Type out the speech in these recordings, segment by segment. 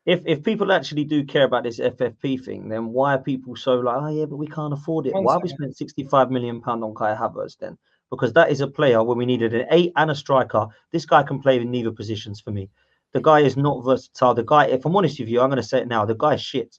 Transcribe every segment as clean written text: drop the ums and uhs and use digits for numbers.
if people actually do care about this FFP thing, then why are people so like, oh yeah, but we can't afford it? Why have we spent £65 million on Kai Havertz then? Because that is a player when we needed an 8 and a striker. This guy can play in neither positions for me. The guy is not versatile. The guy, if I'm honest with you, I'm going to say it now. The guy is shit.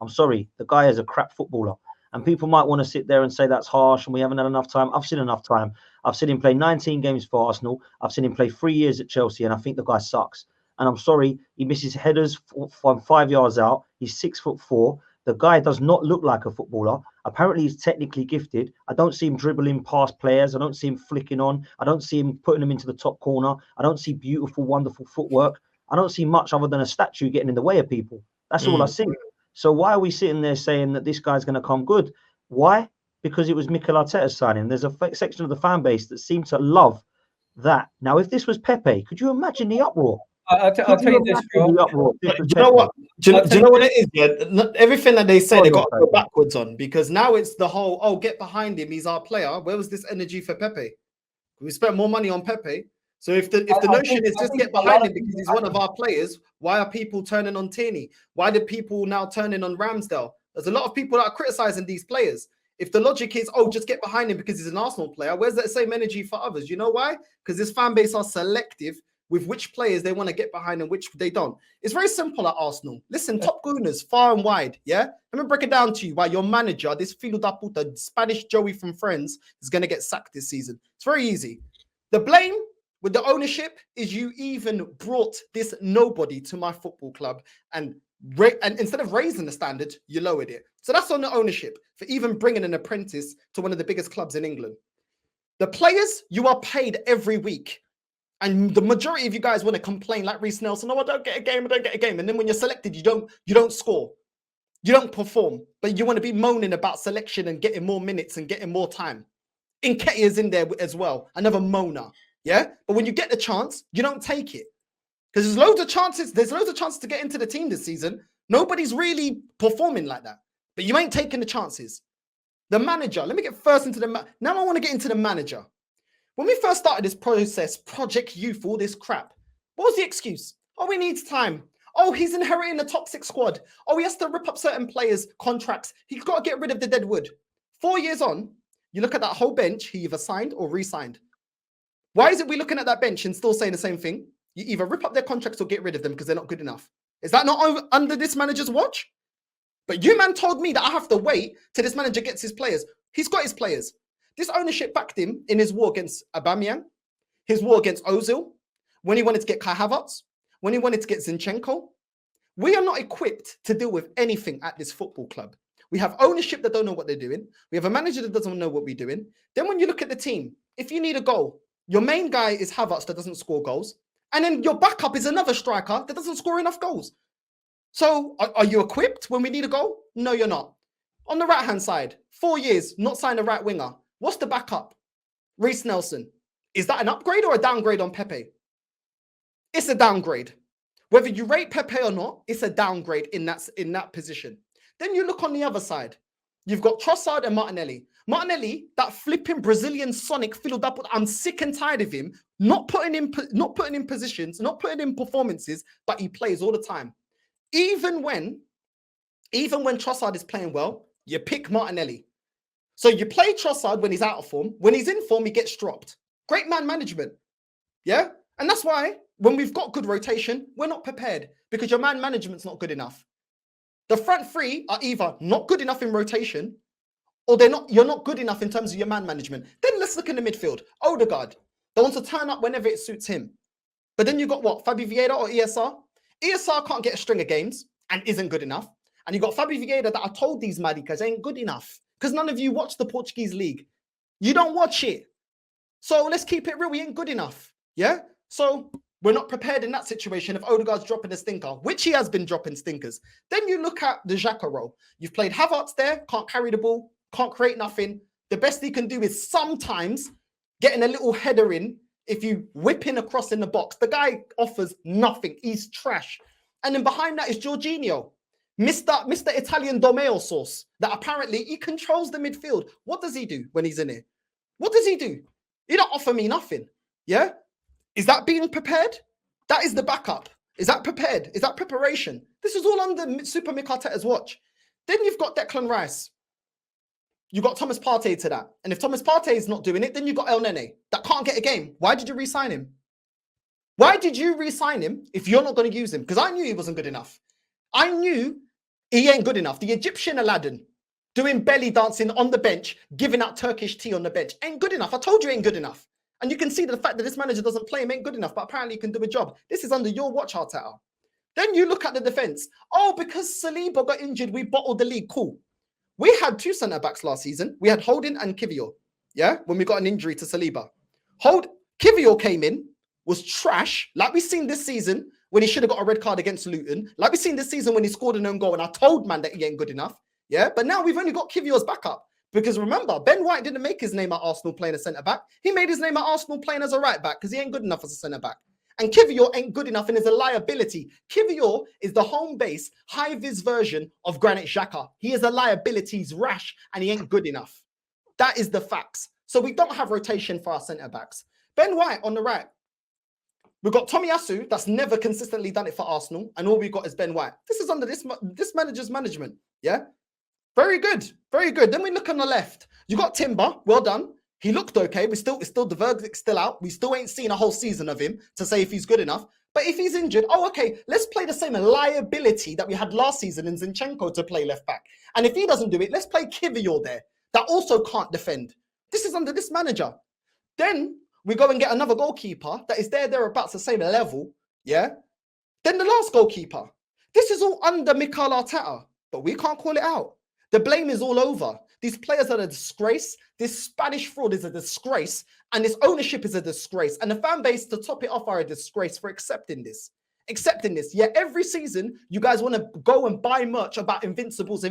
I'm sorry. The guy is a crap footballer. And people might want to sit there and say that's harsh and we haven't had enough time. I've seen enough time. I've seen him play 19 games for Arsenal. I've seen him play 3 years at Chelsea, and I think the guy sucks. And I'm sorry, he misses headers from 5 yards out. He's 6'4". The guy does not look like a footballer. Apparently, he's technically gifted. I don't see him dribbling past players. I don't see him flicking on. I don't see him putting them into the top corner. I don't see beautiful, wonderful footwork. I don't see much other than a statue getting in the way of people. That's all I see. So why are we sitting there saying that this guy's going to come good? Why? Because it was Mikel Arteta's signing. There's a section of the fan base that seem to love that. Now, if this was Pepe, could you imagine the uproar? I'll tell you this, bro. Do you know what? Do you know what it is? Yeah, everything that they say, they got to go backwards on, because now it's the whole, oh, get behind him, he's our player. Where was this energy for Pepe? We spent more money on Pepe. So if the notion is just get behind him because he's one of our players, why are people turning on Tierney? Why do people now turning on Ramsdale? There's a lot of people that are criticizing these players. If the logic is, oh, just get behind him because he's an Arsenal player, where's that same energy for others? You know why? Because this fan base are selective with which players they want to get behind and which they don't. It's very simple at Arsenal. Listen, top gooners, far and wide, yeah? Let me break it down to you why your manager, this Filo da Puta, Spanish Joey from Friends, is going to get sacked this season. It's very easy. The blame with the ownership is you even brought this nobody to my football club, and instead of raising the standard, you lowered it. So that's on the ownership for even bringing an apprentice to one of the biggest clubs in England. The players, you are paid every week. And the majority of you guys want to complain like Reece Nelson, oh, I don't get a game, I don't get a game. And then when you're selected, you don't score. You don't perform. But you want to be moaning about selection and getting more minutes and getting more time. Nketiah's in there as well, another moaner. Yeah? But when you get the chance, you don't take it. Because there's loads of chances to get into the team this season. Nobody's really performing like that. But you ain't taking the chances. The manager, let me get first into now I want to get into the manager. When we first started this process, Project Youth, all this crap, what was the excuse? Oh, he needs time. Oh, he's inheriting the toxic squad. Oh, he has to rip up certain players' contracts. He's got to get rid of the dead wood. 4 years on, you look at that whole bench, he either signed or re-signed. Why is it we looking at that bench and still saying the same thing? You either rip up their contracts or get rid of them because they're not good enough. Is that not under this manager's watch? But you, man, told me that I have to wait till this manager gets his players. He's got his players. This ownership backed him in his war against Aubameyang, his war against Ozil, when he wanted to get Kai Havertz, when he wanted to get Zinchenko. We are not equipped to deal with anything at this football club. We have ownership that don't know what they're doing. We have a manager that doesn't know what we're doing. Then when you look at the team, if you need a goal, your main guy is Havertz that doesn't score goals. And then your backup is another striker that doesn't score enough goals. So are you equipped when we need a goal? No, you're not. On the right-hand side, 4 years, not signed a right winger. What's the backup? Reece Nelson. Is that an upgrade or a downgrade on Pepe? It's a downgrade. Whether you rate Pepe or not, it's a downgrade in that position. Then you look on the other side. You've got Trossard and Martinelli. Martinelli, that flipping Brazilian Sonic, I'm sick and tired of him not putting in positions, not putting in performances, but he plays all the time. Even when Trossard is playing well, you pick Martinelli. So you play Trossard when he's out of form. When he's in form, he gets dropped. Great man management. Yeah? And that's why when we've got good rotation, we're not prepared because your man management's not good enough. The front three are either not good enough in rotation or you're not good enough in terms of your man management. Then let's look in the midfield. Odegaard, they want to turn up whenever it suits him. But then you got what? Fabi Vieira or ESR? ESR can't get a string of games and isn't good enough. And you got Fabi Vieira that I told these Madicas ain't good enough. Because none of you watch the Portuguese league. You don't watch it. So let's keep it real. We ain't good enough. Yeah? So we're not prepared in that situation if Odegaard's dropping a stinker, which he has been dropping stinkers. Then you look at the Xhaka role. You've played Havertz there, can't carry the ball, can't create nothing. The best he can do is sometimes getting a little header in if you whip in across in the box. The guy offers nothing. He's trash. And then behind that is Jorginho. Mr. Italian Domeo sauce that apparently he controls the midfield. What does he do when he's in here? What does he do? He don't offer me nothing. Yeah? Is that being prepared? That is the backup. Is that prepared? Is that preparation? This is all under Super Mikel Arteta's watch. Then you've got Declan Rice. You got Thomas Partey to that. And if Thomas Partey is not doing it, then you got El Nene that can't get a game. Why did you re-sign him? Why did you re-sign him if you're not going to use him? Because I knew he wasn't good enough. I knew he ain't good enough. The Egyptian Aladdin doing belly dancing on the bench, giving out Turkish tea on the bench, ain't good enough. I told you ain't good enough. And you can see the fact that this manager doesn't play him ain't good enough, but apparently he can do a job. This is under your watch, Arteta. Then you look at the defense. Oh, because Saliba got injured, we bottled the league. Cool. We had 2 centre-backs last season. We had Holding and Kivior, yeah, when we got an injury to Saliba. Kivior came in, was trash, like we've seen this season when he should have got a red card against Luton, like we've seen this season when he scored an own goal, and I told man that he ain't good enough, yeah? But now we've only got Kivior's backup, because remember, Ben White didn't make his name at Arsenal playing a centre-back. He made his name at Arsenal playing as a right-back, because he ain't good enough as a centre-back. And Kivior ain't good enough and is a liability. Kivior is the home base, high-vis version of Granit Xhaka. He is a liability, he's rash, and he ain't good enough. That is the facts. So we don't have rotation for our centre-backs. Ben White on the right. We've got Tomiyasu, that's never consistently done it for Arsenal, and all we've got is Ben White. This is under this manager's management, yeah? Very good, very good. Then we look on the left. You got Timber, well done. He looked okay. It's still the verdict's still out. We still ain't seen a whole season of him to say if he's good enough. But if he's injured, oh, okay, let's play the same liability that we had last season in Zinchenko to play left back. And if he doesn't do it, let's play Kivior there that also can't defend. This is under this manager. Then we go and get another goalkeeper that is thereabouts the same level, yeah? Then the last goalkeeper. This is all under Mikel Arteta, but we can't call it out. The blame is all over. These players are a disgrace. This Spanish fraud is a disgrace. And this ownership is a disgrace. And the fan base, to top it off, are a disgrace for accepting this. Yeah, every season, you guys want to go and buy merch about Invincibles.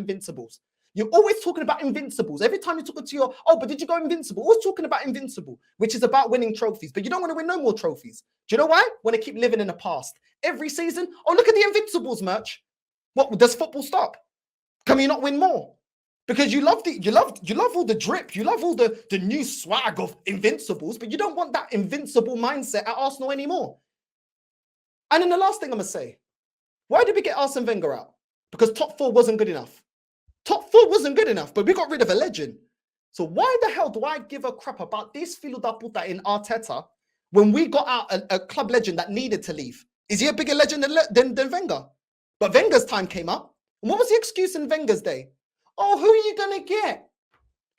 You're always talking about Invincibles. Every time you talk to your, oh, but did you go Invincible? Always talking about Invincible, which is about winning trophies. But you don't want to win no more trophies. Do you know why? Want to keep living in the past. Every season, oh, look at the Invincibles merch. What, does football stop? Can we not win more? Because you love all the drip, you love all the new swag of Invincibles, but you don't want that invincible mindset at Arsenal anymore. And then the last thing I'm gonna say, why did we get Arsene Wenger out? Because top 4 wasn't good enough. Top 4 wasn't good enough, but we got rid of a legend. So why the hell do I give a crap about this filo da puta in Arteta when we got out a club legend that needed to leave? Is he a bigger legend than Wenger? But Wenger's time came up. And what was the excuse in Wenger's day? Oh, who are you going to get?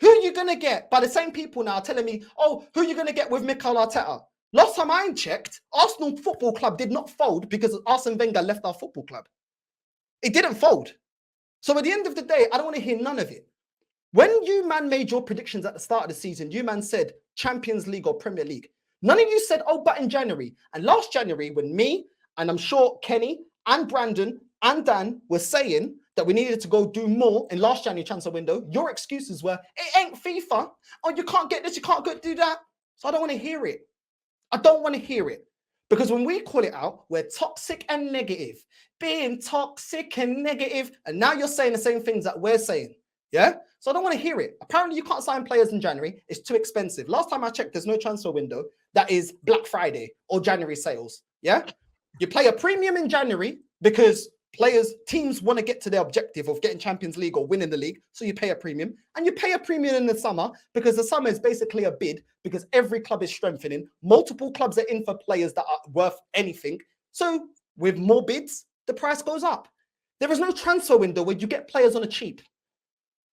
Who are you going to get? By the same people now telling me, oh, who are you going to get with Mikel Arteta? Last time I checked, Arsenal Football Club did not fold because Arsene Wenger left our football club. It didn't fold. So at the end of the day, I don't want to hear none of it. When you, man, made your predictions at the start of the season, you, man, said Champions League or Premier League. None of you said, oh, but in January. And last January, when me, and I'm sure Kenny and Brandon and Dan were saying that we needed to go do more in last January transfer window, your excuses were, it ain't FIFA. Oh, you can't get this, you can't go do that. So I don't want to hear it. I don't want to hear it. Because when we call it out, we're toxic and negative. Being toxic and negative. And now you're saying the same things that we're saying. Yeah? So I don't want to hear it. Apparently you can't sign players in January. It's too expensive. Last time I checked, there's no transfer window that is Black Friday or January sales. Yeah? You play a premium in January because teams want to get to their objective of getting Champions League or winning the league. So you pay a premium, and you pay a premium in the summer because the summer is basically a bid because every club is strengthening. Multiple clubs are in for players that are worth anything. So with more bids, the price goes up. There is no transfer window where you get players on a cheap.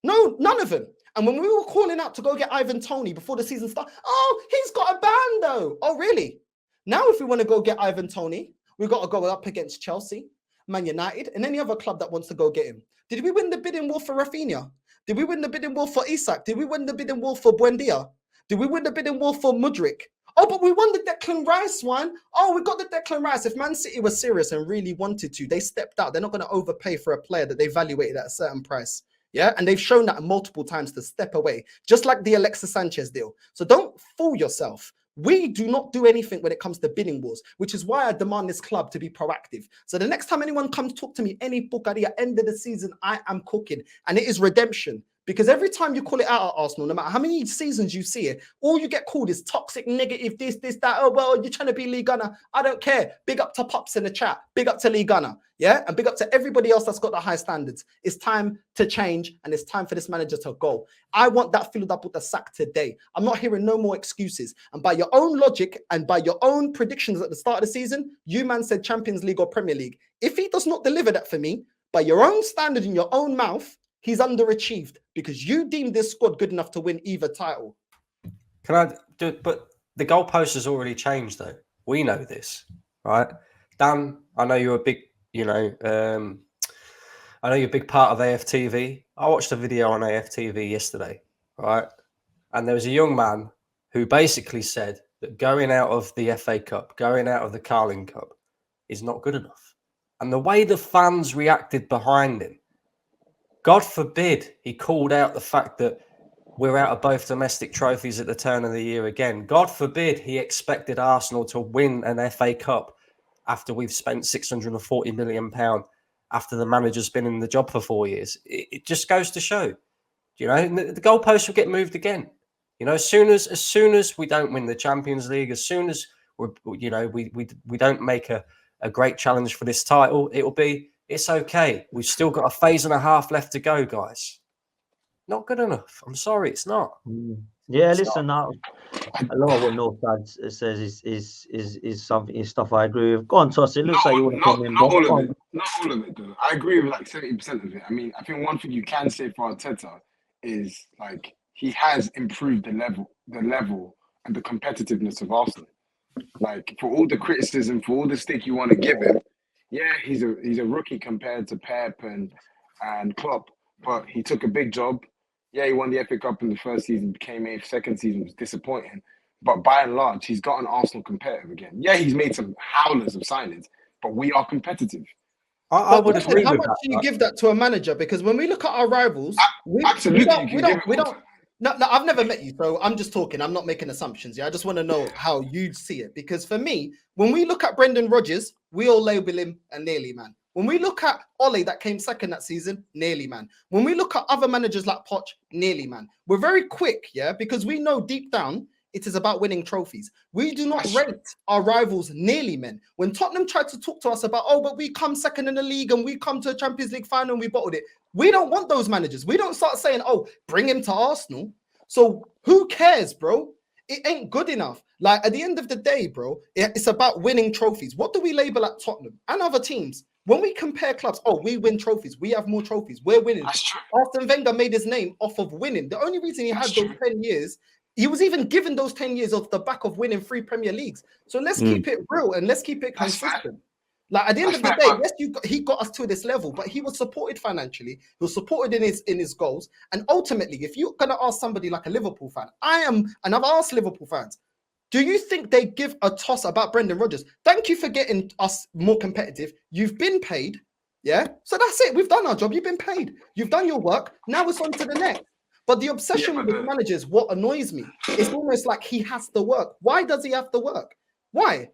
No, none of them. And when we were calling out to go get Ivan Toney before the season started, oh, he's got a ban though. Oh, really? Now, if we want to go get Ivan Toney, we've got to go up against Chelsea, Man United, and any other club that wants to go get him. Did we win the bidding war for Rafinha? Did we win the bidding war for Isak? Did we win the bidding war for Buendia? Did we win the bidding war for Mudryk? Oh, but we won the Declan Rice one. Oh, we got the Declan Rice. If Man City was serious and really wanted to, they stepped out. They're not going to overpay for a player that they evaluated at a certain price. Yeah, and they've shown that multiple times to step away, just like the Alexis Sanchez deal. So don't fool yourself. We do not do anything when it comes to bidding wars, which is why I demand this club to be proactive. So the next time anyone comes talk to me, any book at the end of the season, I am cooking. And it is redemption. Because every time you call it out at Arsenal, no matter how many seasons you see it, all you get called is toxic, negative, this, that. Oh, well, you're trying to be Lee Gunner. I don't care. Big up to Pops in the chat. Big up to Lee Gunner. Yeah? And big up to everybody else that's got the high standards. It's time to change, and it's time for this manager to go. I want that filled up with the sack today. I'm not hearing no more excuses. And by your own logic and by your own predictions at the start of the season, you man said Champions League or Premier League. If he does not deliver that for me, by your own standard in your own mouth, he's underachieved because you deemed this squad good enough to win either title. Can I do it? But the goalpost has already changed, though. We know this, right? Dan, I know you're a big, I know you're a big part of AFTV. I watched a video on AFTV yesterday, right? And there was a young man who basically said that going out of the FA Cup, going out of the Carling Cup is not good enough. And the way the fans reacted behind him, God forbid he called out the fact that we're out of both domestic trophies at the turn of the year again. God forbid he expected Arsenal to win an FA Cup after we've spent £640 million after the manager's been in the job for 4 years. It just goes to show, the goalposts will get moved again. As soon as we don't win the Champions League, as soon as we don't make a great challenge for this title, it's okay. We've still got a phase and a half left to go, guys. Not good enough. I'm sorry, it's not. Yeah, listen, a lot of what Northside says is something, is stuff I agree with. Go on, Tosin. It looks like you want to come in. Not all of it. Not all of it, though. I agree with like 70% of it. I mean, I think one thing you can say for Arteta is like he has improved the level and the competitiveness of Arsenal. Like for all the criticism, for all the stick you want to give him, yeah, he's a rookie compared to Pep and Klopp, but he took a big job. Yeah, he won the FA Cup in the first season, became 8th. Second season was disappointing. But by and large, he's gotten Arsenal competitive again. Yeah, he's made some howlers of signings, but we are competitive. I would agree with that. How much do you give that to a manager? Because when we look at our rivals, we don't. No, I've never met you, so I'm just talking. I'm not making assumptions. Yeah, I just want to know how you see it. Because for me, when we look at Brendan Rodgers, we all label him a nearly man. When we look at Ole that came second that season, nearly man. When we look at other managers like Poch, nearly man. We're very quick, yeah, because we know deep down it is about winning trophies. We do not rate our rivals nearly men. When Tottenham tried to talk to us about, but we come second in the league and we come to a Champions League final and we bottled it. We don't want those managers. We don't start saying, bring him to Arsenal. So who cares, bro? It ain't good enough. Like at the end of the day, bro, it's about winning trophies. What do we label at Tottenham and other teams? When we compare clubs, we win trophies. We have more trophies. We're winning. Arsene Wenger made his name off of winning. The only reason he had those 10 years, he was even given those 10 years off the back of winning 3 Premier Leagues. So let's keep it real and let's keep it consistent. Like at the end of the day, yes, he got us to this level, but he was supported financially. He was supported in his goals. And ultimately, if you're gonna ask somebody like a Liverpool fan, and I've asked Liverpool fans, do you think they give a toss about Brendan Rodgers? Thank you for getting us more competitive. You've been paid, yeah? So that's it. We've done our job. You've been paid. You've done your work. Now it's on to the next. But the obsession with the managers, what annoys me, it's almost like he has to work. Why does he have to work? Why?